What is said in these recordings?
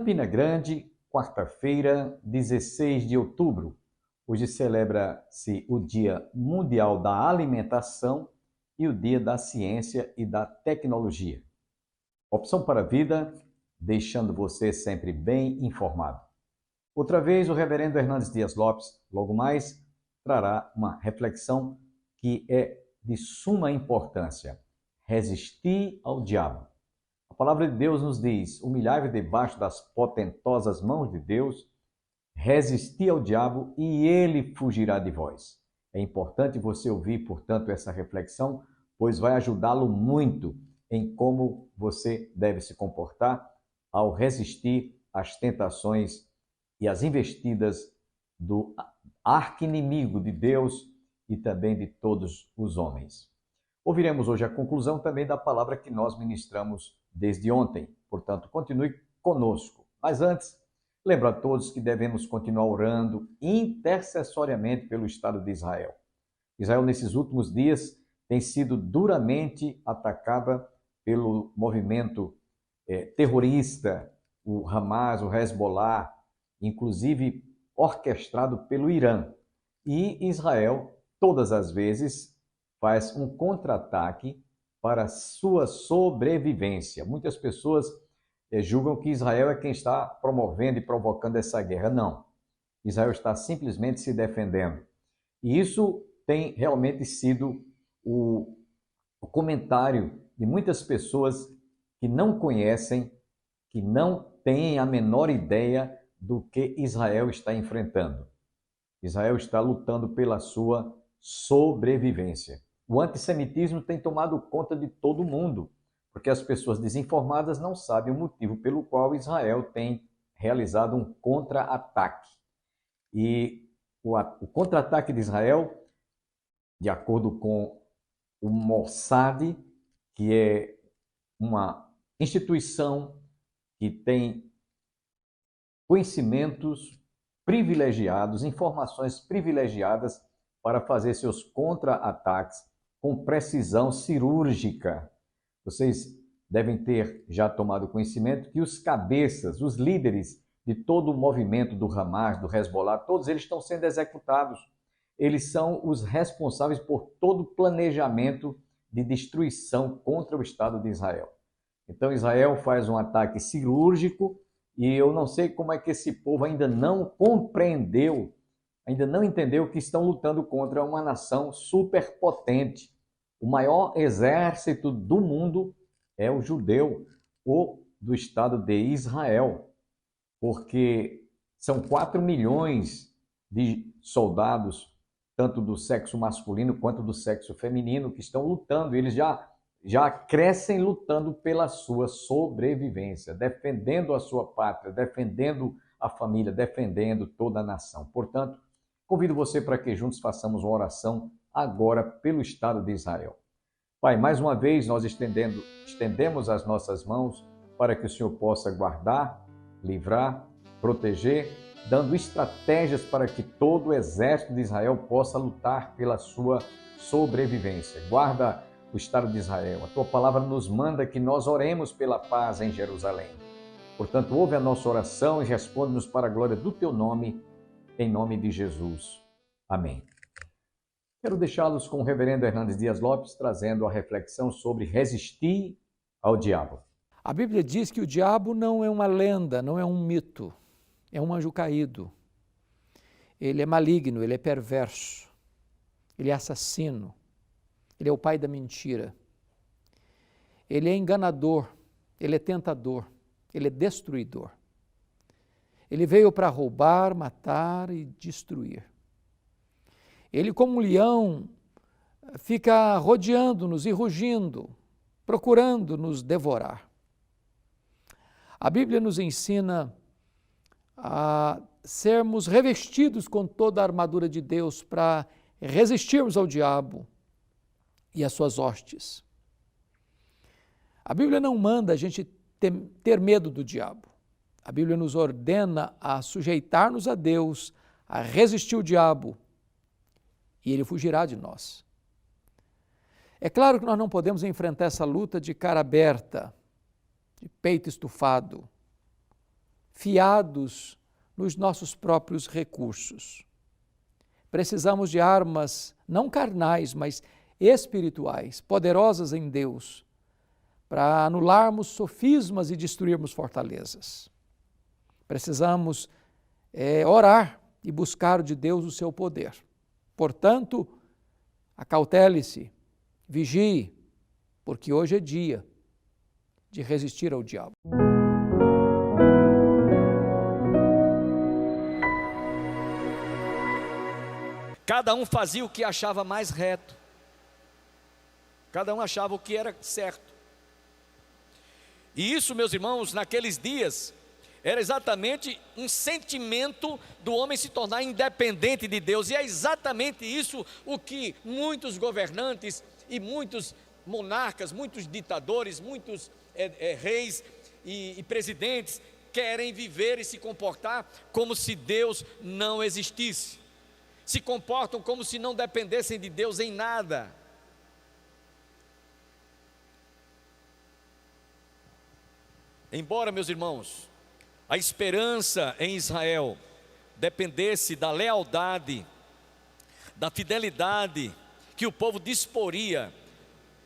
Campina Grande, quarta-feira, 16 de outubro. Hoje celebra-se o Dia Mundial da Alimentação e o Dia da Ciência e da Tecnologia. Opção para a vida, deixando você sempre bem informado. Outra vez, o reverendo Hernandes Dias Lopes, logo mais, trará uma reflexão que é de suma importância: resistir ao diabo. A palavra de Deus nos diz: humilhai-vos debaixo das potentosas mãos de Deus, resistir ao diabo e ele fugirá de vós. É importante você ouvir, portanto, essa reflexão, pois vai ajudá-lo muito em como você deve se comportar ao resistir às tentações e às investidas do arqui-inimigo de Deus e também de todos os homens. Ouviremos hoje a conclusão também da palavra que nós ministramos desde ontem. Portanto, continue conosco. Mas antes, lembro a todos que devemos continuar orando intercessoriamente pelo Estado de Israel. Israel, nesses últimos dias, tem sido duramente atacada pelo movimento terrorista, o Hamas, o Hezbollah, inclusive orquestrado pelo Irã. E Israel, todas as vezes, faz um contra-ataque para sua sobrevivência. Muitas pessoas julgam que Israel é quem está promovendo e provocando essa guerra. Não. Israel está simplesmente se defendendo. E isso tem realmente sido o comentário de muitas pessoas que não conhecem, que não têm a menor ideia do que Israel está enfrentando. Israel está lutando pela sua sobrevivência. O antissemitismo tem tomado conta de todo mundo, porque as pessoas desinformadas não sabem o motivo pelo qual Israel tem realizado um contra-ataque. E o contra-ataque de Israel, de acordo com o Mossad, que é uma instituição que tem conhecimentos privilegiados, informações privilegiadas para fazer seus contra-ataques com precisão cirúrgica. Vocês devem ter já tomado conhecimento que os cabeças, os líderes de todo o movimento do Hamas, do Hezbollah, todos eles estão sendo executados. Eles são os responsáveis por todo o planejamento de destruição contra o Estado de Israel. Então Israel faz um ataque cirúrgico e eu não sei como é que esse povo ainda não compreendeu, ainda não entendeu que estão lutando contra uma nação superpotente. O maior exército do mundo é o judeu, ou do Estado de Israel, porque são 4 milhões de soldados, tanto do sexo masculino quanto do sexo feminino, que estão lutando. Eles já crescem lutando pela sua sobrevivência, defendendo a sua pátria, defendendo a família, defendendo toda a nação. Portanto, convido você para que juntos façamos uma oração agora pelo Estado de Israel. Pai, mais uma vez nós estendemos as nossas mãos para que o Senhor possa guardar, livrar, proteger, dando estratégias para que todo o exército de Israel possa lutar pela sua sobrevivência. Guarda o Estado de Israel. A tua palavra nos manda que nós oremos pela paz em Jerusalém. Portanto, ouve a nossa oração e responde-nos para a glória do teu nome, em nome de Jesus. Amém. Quero deixá-los com o reverendo Hernandes Dias Lopes, trazendo a reflexão sobre resistir ao diabo. A Bíblia diz que o diabo não é uma lenda, não é um mito, é um anjo caído. Ele é maligno, ele é perverso, ele é assassino, ele é o pai da mentira. Ele é enganador, ele é tentador, ele é destruidor. Ele veio para roubar, matar e destruir. Ele, como um leão, fica rodeando-nos e rugindo, procurando nos devorar. A Bíblia nos ensina a sermos revestidos com toda a armadura de Deus para resistirmos ao diabo e às suas hostes. A Bíblia não manda a gente ter medo do diabo. A Bíblia nos ordena a sujeitar-nos a Deus, a resistir ao diabo, e ele fugirá de nós. É claro que nós não podemos enfrentar essa luta de cara aberta, de peito estufado. fiados nos nossos próprios recursos. Precisamos de armas não carnais, mas espirituais, poderosas em Deus, para anularmos sofismas e destruirmos fortalezas. Precisamos orar e buscar de Deus o seu poder. Portanto, acautele-se, vigie, porque hoje é dia de resistir ao diabo. Cada um fazia o que achava mais reto. Cada um achava o que era certo. E isso, meus irmãos, naqueles dias, era exatamente um sentimento do homem se tornar independente de Deus. E é exatamente isso o que muitos governantes e muitos monarcas, muitos ditadores, muitos reis e presidentes querem viver e se comportar como se Deus não existisse. Se comportam como se não dependessem de Deus em nada. Embora, meus irmãos, a esperança em Israel dependesse da lealdade, da fidelidade que o povo disporia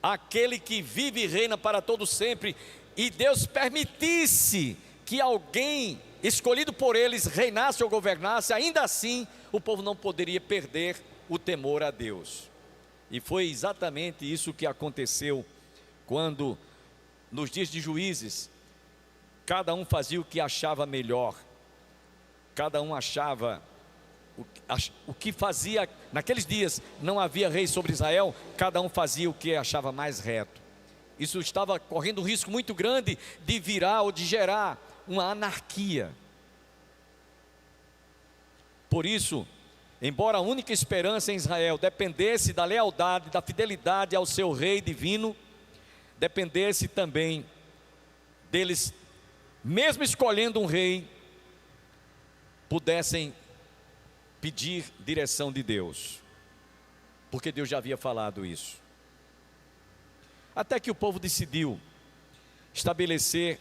àquele que vive e reina para todo sempre, e Deus permitisse que alguém escolhido por eles reinasse ou governasse, ainda assim o povo não poderia perder o temor a Deus. E foi exatamente isso que aconteceu quando, nos dias de Juízes, cada um fazia o que achava melhor, cada um achava o que fazia. Naqueles dias não havia rei sobre Israel, cada um fazia o que achava mais reto. Isso estava correndo um risco muito grande de virar ou de gerar uma anarquia. Por isso, embora a única esperança em Israel dependesse da lealdade, da fidelidade ao seu rei divino, dependesse também deles, mesmo escolhendo um rei, pudessem pedir direção de Deus, porque Deus já havia falado isso. Até que o povo decidiu estabelecer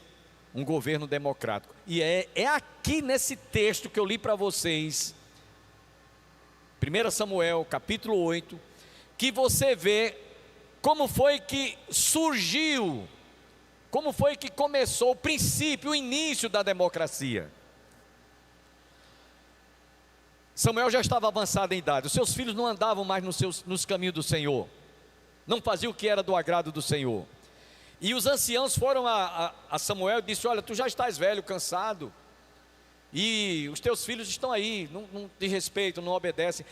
um governo democrático. E é aqui nesse texto que eu li para vocês, 1 Samuel capítulo 8, que você vê como foi que surgiu, como foi que começou o princípio, o início da democracia. Samuel já estava avançado em idade, os seus filhos não andavam mais nos caminhos do Senhor, não faziam o que era do agrado do Senhor. E os anciãos foram a Samuel e disseram: olha, tu já estás velho, cansado, e os teus filhos estão aí, não te respeitam, não obedecem.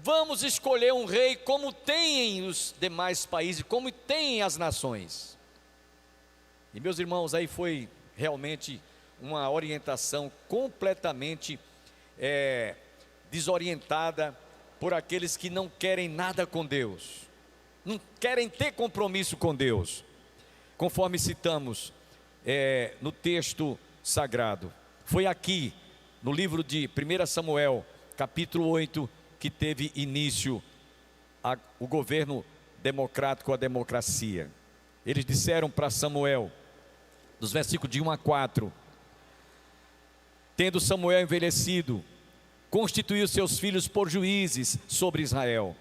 Vamos escolher um rei como tem os demais países, como tem as nações. E meus irmãos, aí foi realmente uma orientação completamente desorientada por aqueles que não querem nada com Deus, não querem ter compromisso com Deus, conforme citamos no texto sagrado. Foi aqui, no livro de 1 Samuel, capítulo 8, que teve início o governo democrático, a democracia. Eles disseram para Samuel, dos versículos de 1 a 4, tendo Samuel envelhecido, constituiu seus filhos por juízes sobre Israel.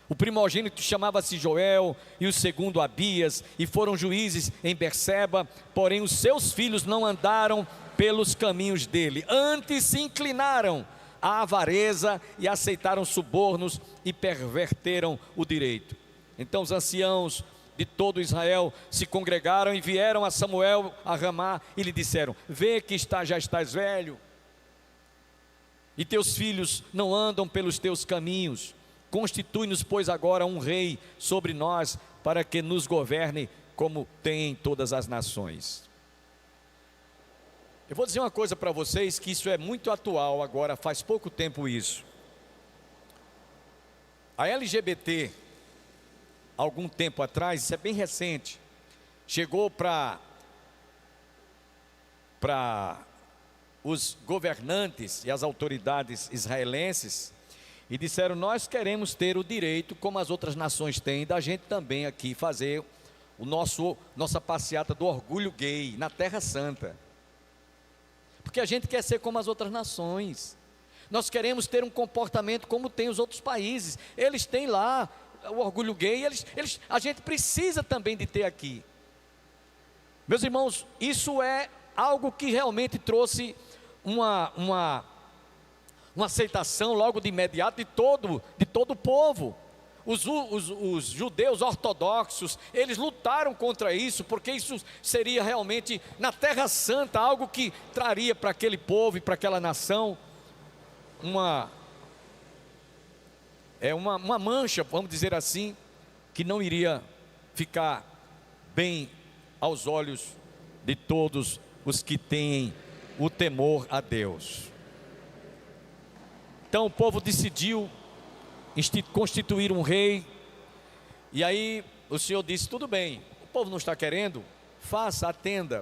O primogênito chamava-se Joel, e o segundo Abias, e foram juízes em Berseba, porém os seus filhos não andaram pelos caminhos dele, antes se inclinaram à avareza e aceitaram subornos e perverteram o direito. Então os anciãos de todo Israel se congregaram e vieram a Samuel a Ramá e lhe disseram: vê que já estás velho, e teus filhos não andam pelos teus caminhos. Constitui-nos, pois, agora um rei sobre nós, para que nos governe como tem todas as nações. Eu vou dizer uma coisa para vocês, que isso é muito atual agora, faz pouco tempo isso. A LGBT, algum tempo atrás, isso é bem recente, chegou para os governantes e as autoridades israelenses e disseram: nós queremos ter o direito, como as outras nações têm, da gente também aqui fazer nossa passeata do orgulho gay na Terra Santa. porque a gente quer ser como as outras nações. Nós queremos ter um comportamento como tem os outros países. Eles têm lá o orgulho gay, a gente precisa também de ter aqui. Meus irmãos, isso é algo que realmente trouxe uma aceitação logo de imediato de todo o povo. Os judeus ortodoxos, eles lutaram contra isso, porque isso seria realmente, na Terra Santa, algo que traria para aquele povo e para aquela nação uma mancha, vamos dizer assim, que não iria ficar bem aos olhos de todos os que têm o temor a Deus. Então o povo decidiu constituir um rei, e aí o Senhor disse: tudo bem, o povo não está querendo, faça, atenda.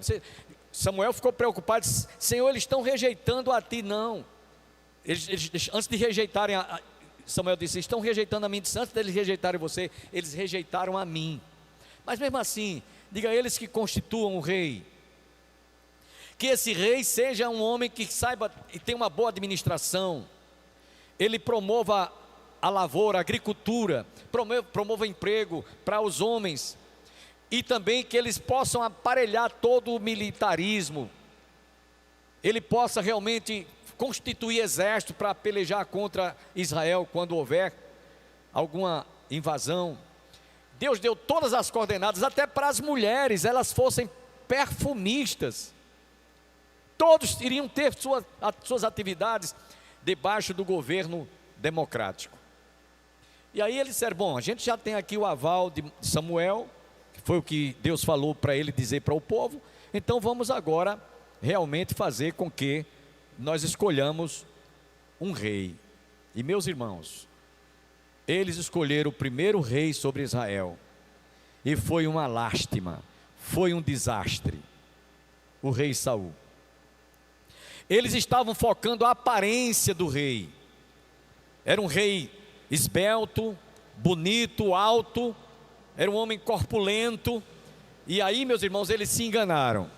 Samuel ficou preocupado, disse: Senhor, eles estão rejeitando a ti. Não, eles antes de rejeitarem, Samuel disse: estão rejeitando a mim. Disse: antes deles rejeitarem você, eles rejeitaram a mim. Mas mesmo assim, diga a eles que constituam o rei, que esse rei seja um homem que saiba e tenha uma boa administração, ele promova a lavoura, a agricultura, promova emprego para os homens, e também que eles possam aparelhar todo o militarismo, ele possa realmente constituir exército para pelejar contra Israel quando houver alguma invasão. Deus deu todas as coordenadas, até para as mulheres, elas fossem perfumistas, todos iriam ter suas atividades debaixo do governo democrático. E aí eles disseram: bom, a gente já tem aqui o aval de Samuel, que foi o que Deus falou para ele dizer para o povo, então vamos agora realmente fazer com que nós escolhamos um rei. E meus irmãos, eles escolheram o primeiro rei sobre Israel, e foi uma lástima, foi um desastre, o rei Saul. Eles estavam focando a aparência do rei, era um rei esbelto, bonito, alto, era um homem corpulento, e aí, meus irmãos, eles se enganaram,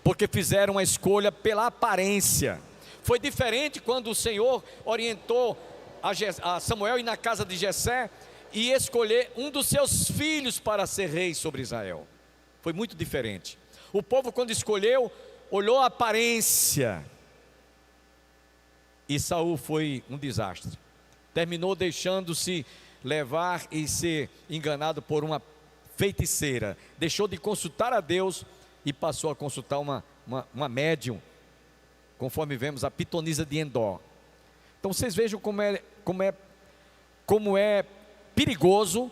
porque fizeram uma escolha pela aparência. Foi diferente quando o Senhor orientou a Samuel ir na casa de Jessé e escolher um dos seus filhos para ser rei sobre Israel. Foi muito diferente. O povo, quando escolheu, olhou a aparência, e Saul foi um desastre. Terminou deixando-se levar e ser enganado por uma feiticeira. Deixou de consultar a Deus e passou a consultar uma médium, conforme vemos a pitonisa de Endor. Então vocês vejam como é perigoso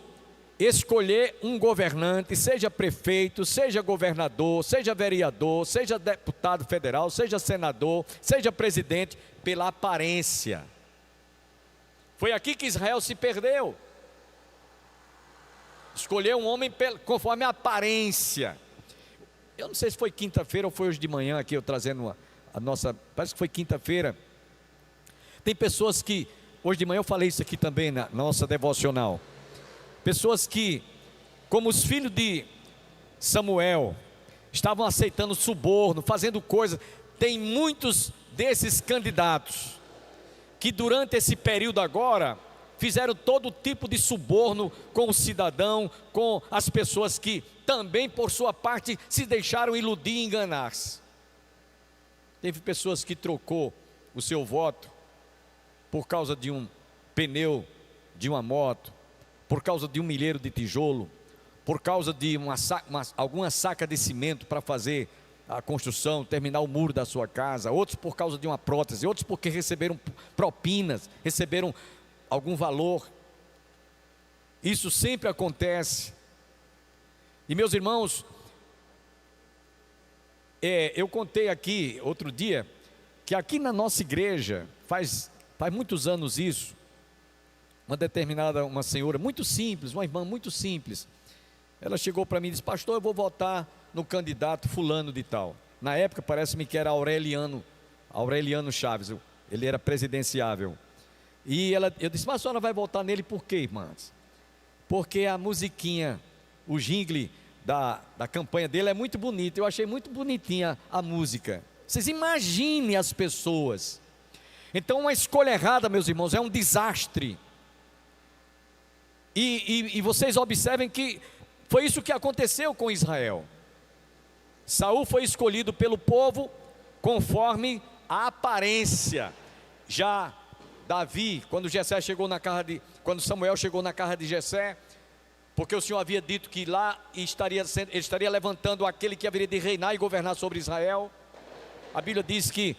escolher um governante, seja prefeito, seja governador, seja vereador, seja deputado federal, seja senador, seja presidente, pela aparência. Foi aqui que Israel se perdeu. Escolheu um homem conforme a aparência. Eu não sei se foi quinta-feira ou foi hoje de manhã aqui, eu trazendo a nossa, parece que foi quinta-feira. Tem pessoas que, hoje de manhã eu falei isso aqui também na nossa devocional. Pessoas que, como os filhos de Samuel, estavam aceitando suborno, fazendo coisas. Tem muitos desses candidatos que durante esse período agora fizeram todo tipo de suborno com o cidadão, com as pessoas que também por sua parte se deixaram iludir e enganar-se. Teve pessoas que trocou o seu voto por causa de um pneu de uma moto, por causa de um milheiro de tijolo, por causa de alguma saca de cimento para fazer a construção, terminar o muro da sua casa, outros por causa de uma prótese, outros porque receberam propinas, receberam algum valor. Isso sempre acontece. E meus irmãos, eu contei aqui outro dia, que aqui na nossa igreja, faz muitos anos isso, uma senhora muito simples, uma irmã muito simples, ela chegou para mim e disse: pastor, eu vou votar no candidato fulano de tal. Na época parece-me que era Aureliano Chaves, ele era presidenciável. E eu disse: mas a senhora vai votar nele por quê, irmãs? Porque a musiquinha, o jingle da campanha dele é muito bonito. Eu achei muito bonitinha a música. Vocês imaginem as pessoas. Então, uma escolha errada, meus irmãos, é um desastre. E vocês observem que foi isso que aconteceu com Israel. Saul foi escolhido pelo povo conforme a aparência. Já Davi, quando Samuel chegou na casa de Jessé, porque o Senhor havia dito que lá ele estaria levantando aquele que haveria de reinar e governar sobre Israel. A Bíblia diz que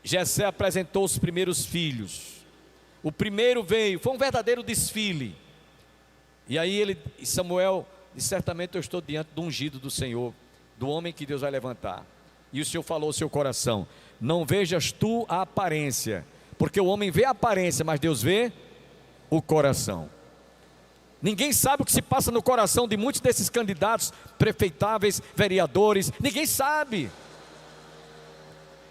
Jessé apresentou os primeiros filhos. O primeiro veio, foi um verdadeiro desfile. E aí Samuel disse: certamente eu estou diante do ungido do Senhor, do homem que Deus vai levantar. E o Senhor falou ao seu coração: não vejas tu a aparência, porque o homem vê a aparência, mas Deus vê o coração. Ninguém sabe o que se passa no coração de muitos desses candidatos prefeitáveis, vereadores, ninguém sabe.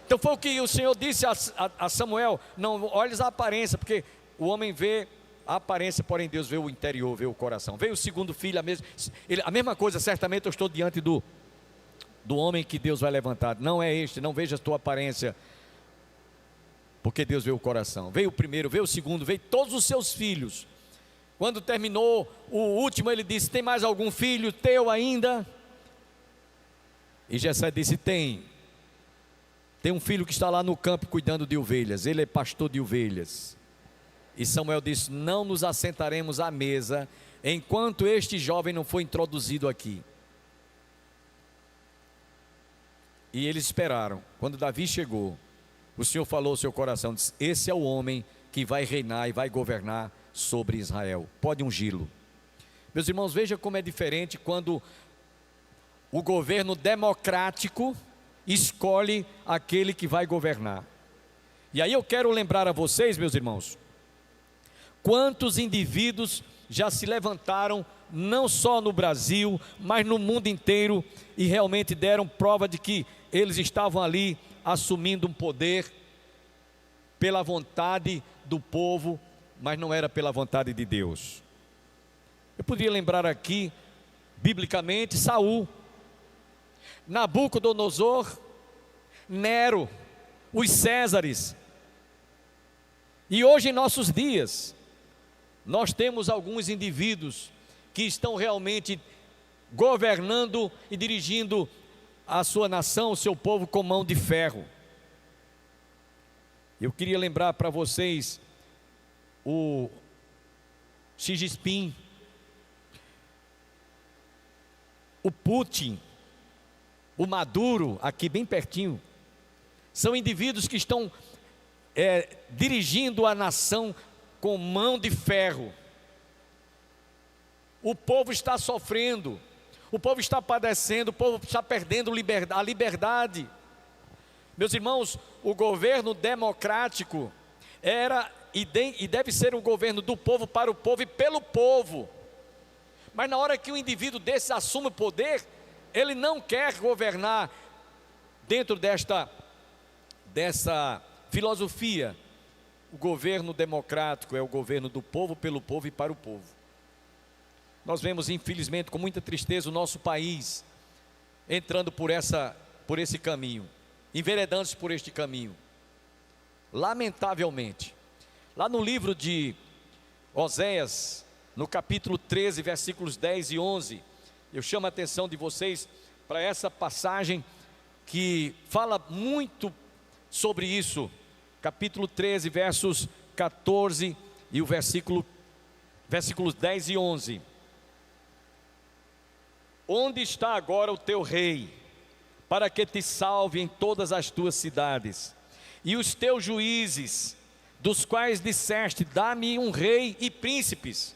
Então foi o que o Senhor disse a Samuel: não olhes a aparência, porque o homem vê a aparência, porém Deus vê o interior, vê o coração. Veio o segundo filho, a mesma coisa: certamente eu estou diante do homem que Deus vai levantar. Não é este, não veja a tua aparência, porque Deus vê o coração. Veio o primeiro, veio o segundo, veio todos os seus filhos. Quando terminou o último, ele disse: tem mais algum filho teu ainda? E Jessé disse: tem um filho que está lá no campo cuidando de ovelhas, ele é pastor de ovelhas. E Samuel disse: não nos assentaremos à mesa enquanto este jovem não for introduzido aqui. E eles esperaram. Quando Davi chegou, o Senhor falou ao seu coração, disse: esse é o homem que vai reinar e vai governar sobre Israel, pode ungí-lo. Meus irmãos, veja como é diferente quando o governo democrático escolhe aquele que vai governar. E aí eu quero lembrar a vocês, meus irmãos, quantos indivíduos já se levantaram, não só no Brasil, mas no mundo inteiro, e realmente deram prova de que eles estavam ali assumindo um poder pela vontade do povo, mas não era pela vontade de Deus. Eu poderia lembrar aqui, biblicamente, Saul, Nabucodonosor, Nero, os Césares. E hoje, em nossos dias, nós temos alguns indivíduos que estão realmente governando e dirigindo a sua nação, o seu povo, com mão de ferro. Eu queria lembrar para vocês o Xi Jinping, o Putin, o Maduro, aqui bem pertinho. São indivíduos que estão dirigindo a nação com mão de ferro. O povo está sofrendo, o povo está padecendo, o povo está perdendo a liberdade. Meus irmãos, o governo democrático era e deve ser um governo do povo, para o povo e pelo povo. Mas na hora que um indivíduo desse assume o poder, ele não quer governar dentro dessa filosofia. O governo democrático é o governo do povo, pelo povo e para o povo. Nós vemos, infelizmente, com muita tristeza, o nosso país entrando por esse caminho, enveredando-se por este caminho. Lamentavelmente, lá no livro de Oséias, no capítulo 13, versículos 10 e 11, eu chamo a atenção de vocês para essa passagem que fala muito sobre isso. Capítulo 13, versos 14 e o versículos 10 e 11. Onde está agora o teu rei, para que te salve em todas as tuas cidades? E os teus juízes, dos quais disseste: dá-me um rei e príncipes.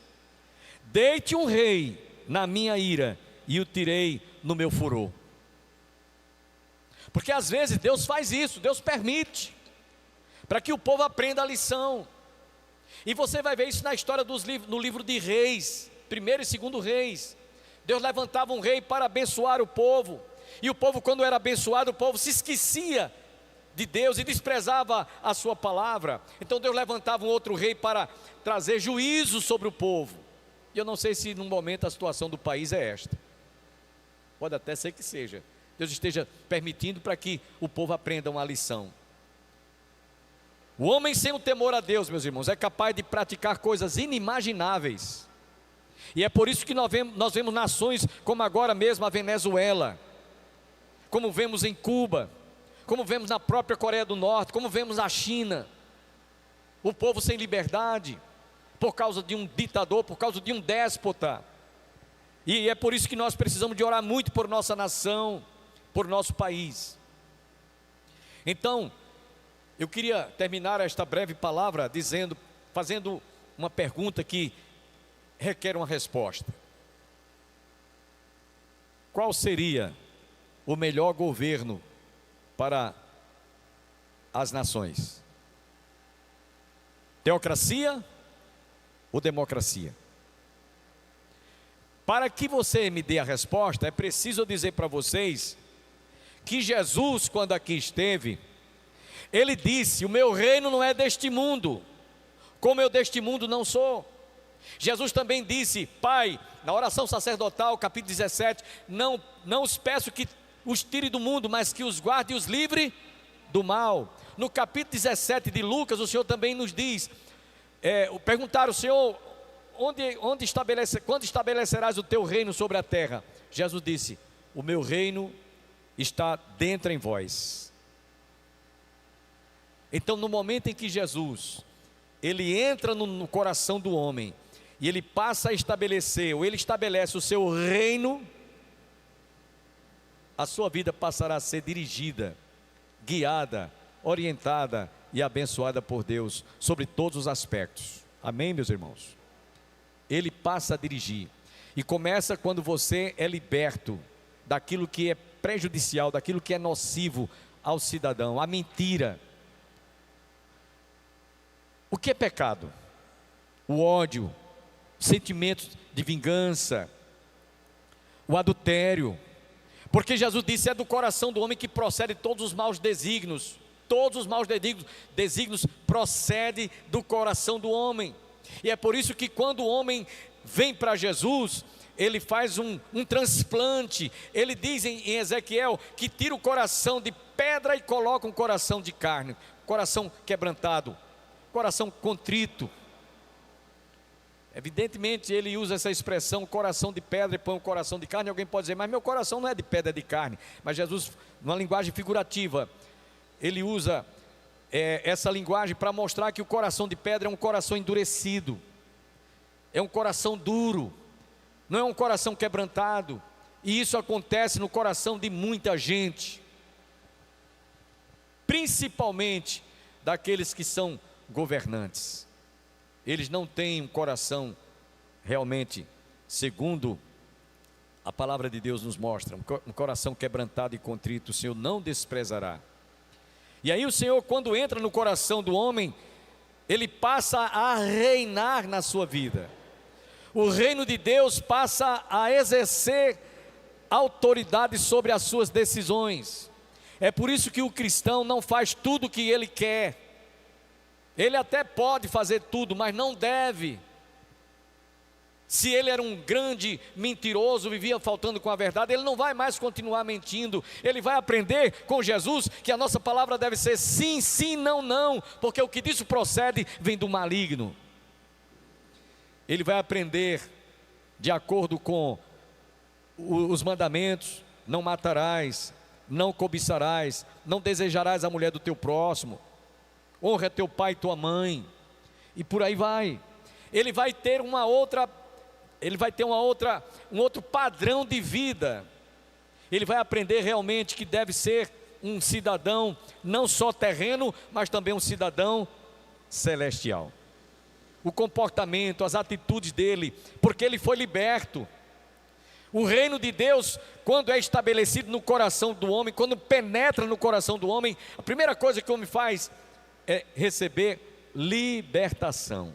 Dei-te um rei na minha ira, e o tirei no meu furor. Porque às vezes Deus faz isso, Deus permite, para que o povo aprenda a lição. E você vai ver isso na história no livro de Reis, 1º e 2º Reis. Deus levantava um rei para abençoar o povo, e o povo, quando era abençoado, o povo se esquecia de Deus e desprezava a sua palavra. Então Deus levantava um outro rei para trazer juízo sobre o povo. E eu não sei se no momento a situação do país é esta, pode até ser que seja, Deus esteja permitindo para que o povo aprenda uma lição. O homem sem o temor a Deus, meus irmãos, é capaz de praticar coisas inimagináveis. E é por isso que nós vemos nações como agora mesmo a Venezuela, como vemos em Cuba, como vemos na própria Coreia do Norte, como vemos na China. O povo sem liberdade, por causa de um ditador, por causa de um déspota. E é por isso que nós precisamos de orar muito por nossa nação, por nosso país. Então, eu queria terminar esta breve palavra fazendo uma pergunta que requer uma resposta. Qual seria o melhor governo para as nações? Teocracia ou democracia? Para que você me dê a resposta, é preciso dizer para vocês que Jesus, quando aqui esteve, ele disse: o meu reino não é deste mundo, como eu deste mundo não sou. Jesus também disse: Pai, na oração sacerdotal, capítulo 17, não os peço que os tire do mundo, mas que os guarde e os livre do mal. No capítulo 17 de Lucas, o Senhor também nos diz, perguntaram: Senhor, quando estabelecerás o teu reino sobre a terra? Jesus disse: o meu reino está dentro em vós. Então, no momento em que Jesus, ele entra no coração do homem, e ele passa a estabelecer, ou ele estabelece o seu reino, a sua vida passará a ser dirigida, guiada, orientada e abençoada por Deus, sobre todos os aspectos. Amém, meus irmãos? Ele passa a dirigir, e começa quando você é liberto daquilo que é prejudicial, daquilo que é nocivo ao cidadão, a mentira. O que é pecado? O ódio, sentimentos de vingança, o adultério. Porque Jesus disse: é do coração do homem que procede todos os maus desígnios. Todos os maus desígnios procedem do coração do homem. E é por isso que quando o homem vem para Jesus, ele faz um transplante. Ele diz em Ezequiel que tira o coração de pedra e coloca um coração de carne, coração quebrantado, coração contrito. Evidentemente ele usa essa expressão coração de pedra e põe um coração de carne. Alguém pode dizer: mas meu coração não é de pedra, é de carne. Mas Jesus, numa linguagem figurativa, ele usa essa linguagem para mostrar que o coração de pedra é um coração endurecido, é um coração duro, não é um coração quebrantado. E isso acontece no coração de muita gente, principalmente daqueles que são governantes. Eles não têm um coração realmente, segundo a palavra de Deus nos mostra, um coração quebrantado e contrito o Senhor não desprezará. E aí o Senhor, quando entra no coração do homem, ele passa a reinar na sua vida. O reino de Deus passa a exercer autoridade sobre as suas decisões. É por isso que o cristão não faz tudo o que ele quer. Ele até pode fazer tudo, mas não deve. Se ele era um grande mentiroso, vivia faltando com a verdade, ele não vai mais continuar mentindo. Ele vai aprender com Jesus que a nossa palavra deve ser sim, sim, não, não, porque o que disso procede vem do maligno. Ele vai aprender de acordo com os mandamentos: não matarás, não cobiçarás, não desejarás a mulher do teu próximo, honra teu pai e tua mãe, e por aí vai. Ele vai ter um outro padrão de vida. Ele vai aprender realmente que deve ser um cidadão não só terreno, mas também um cidadão celestial. O comportamento, as atitudes dele, porque ele foi liberto. O reino de Deus, quando é estabelecido no coração do homem, quando penetra no coração do homem, a primeira coisa que o homem faz é receber libertação.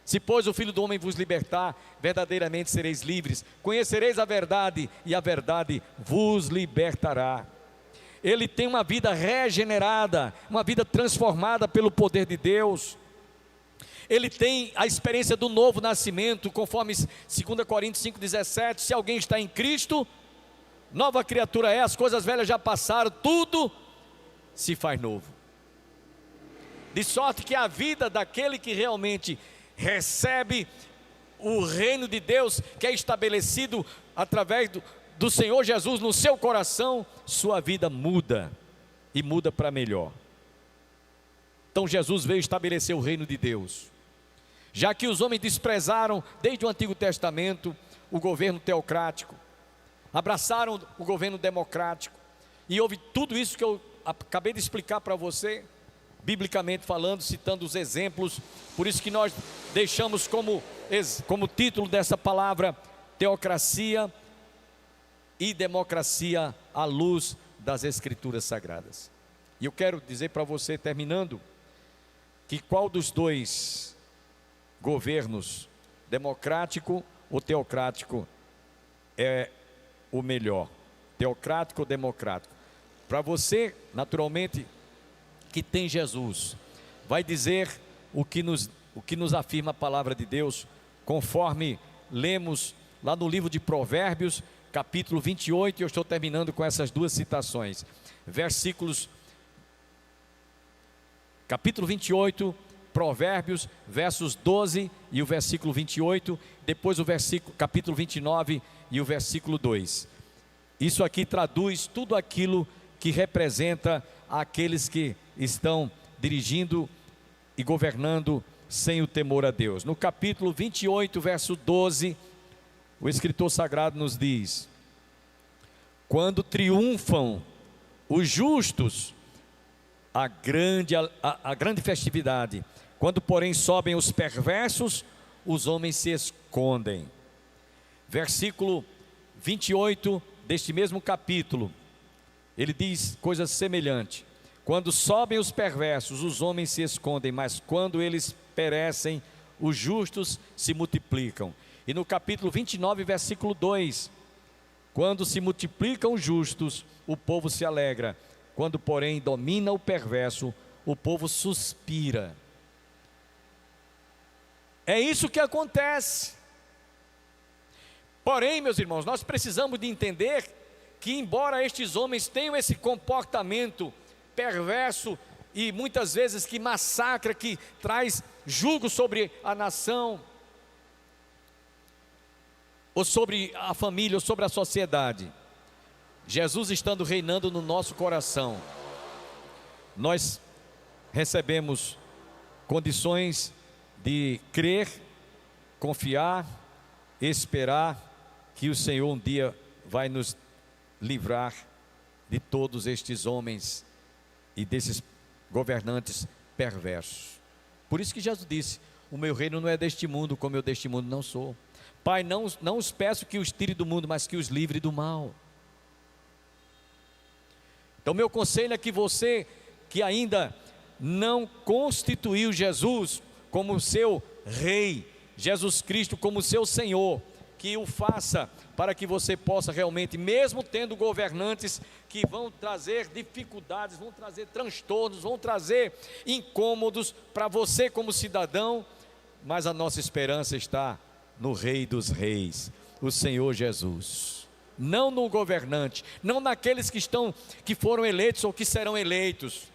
Se, pois, o Filho do Homem vos libertar, verdadeiramente sereis livres. Conhecereis a verdade, e a verdade vos libertará. Ele tem uma vida regenerada, uma vida transformada pelo poder de Deus. Ele tem a experiência do novo nascimento, conforme 2 Coríntios 5,17. Se alguém está em Cristo, nova criatura é, as coisas velhas já passaram, tudo se faz novo. De sorte que a vida daquele que realmente recebe o reino de Deus, que é estabelecido através do Senhor Jesus no seu coração, sua vida muda, e muda para melhor. Então Jesus veio estabelecer o reino de Deus. Já que os homens desprezaram desde o Antigo Testamento o governo teocrático, abraçaram o governo democrático, e houve tudo isso que eu acabei de explicar para você, biblicamente falando, citando os exemplos. Por isso que nós deixamos como título dessa palavra, teocracia e democracia à luz das Escrituras Sagradas. E eu quero dizer para você, terminando, que qual dos dois governos, democrático ou teocrático, é o melhor? Teocrático ou democrático? Para você, naturalmente, que tem Jesus, vai dizer o que nos afirma a palavra de Deus, conforme lemos lá no livro de Provérbios, capítulo 28, e eu estou terminando com essas duas citações, capítulo 28, Provérbios, versos 12 e o versículo 28, depois o capítulo 29 e o versículo 2. Isso aqui traduz tudo aquilo que representa aqueles que estão dirigindo e governando sem o temor a Deus. No capítulo 28, verso 12, o escritor sagrado nos diz: quando triunfam os justos, a grande festividade, quando porém sobem os perversos, os homens se escondem. Versículo 28 deste mesmo capítulo, ele diz coisa semelhante: quando sobem os perversos, os homens se escondem, mas quando eles perecem, os justos se multiplicam. E no capítulo 29, versículo 2, quando se multiplicam os justos, o povo se alegra, quando porém domina o perverso, o povo suspira. É isso que acontece. Porém, meus irmãos, nós precisamos de entender que, embora estes homens tenham esse comportamento perverso e muitas vezes que massacra, que traz jugo sobre a nação, ou sobre a família, ou sobre a sociedade, Jesus estando reinando no nosso coração, nós recebemos condições de crer, confiar, esperar que o Senhor um dia vai nos livrar de todos estes homens e desses governantes perversos. Por isso que Jesus disse: o meu reino não é deste mundo, como eu deste mundo não sou. Pai, não os peço que os tire do mundo, mas que os livre do mal. Então meu conselho é que você que ainda não constituiu Jesus como seu Rei, Jesus Cristo como seu Senhor, que o faça, para que você possa realmente, mesmo tendo governantes que vão trazer dificuldades, vão trazer transtornos, vão trazer incômodos para você como cidadão, mas a nossa esperança está no Rei dos Reis, o Senhor Jesus. Não no governante, não naqueles que foram eleitos ou que serão eleitos,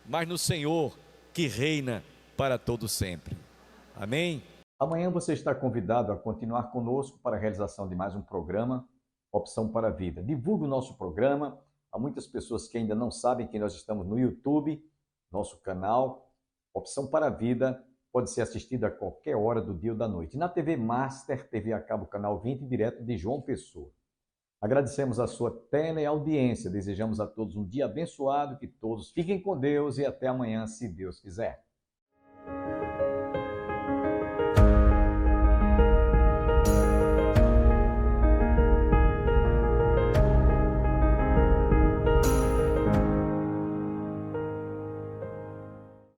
mas no Senhor que reina para todo sempre. Amém? Amanhã você está convidado a continuar conosco para a realização de mais um programa, Opção para a Vida. Divulgue o nosso programa. Há muitas pessoas que ainda não sabem que nós estamos no YouTube, nosso canal, Opção para a Vida, pode ser assistido a qualquer hora do dia ou da noite. Na TV Master, TV a cabo, canal 20, direto de João Pessoa. Agradecemos a sua teleaudiência, desejamos a todos um dia abençoado, que todos fiquem com Deus e até amanhã, se Deus quiser.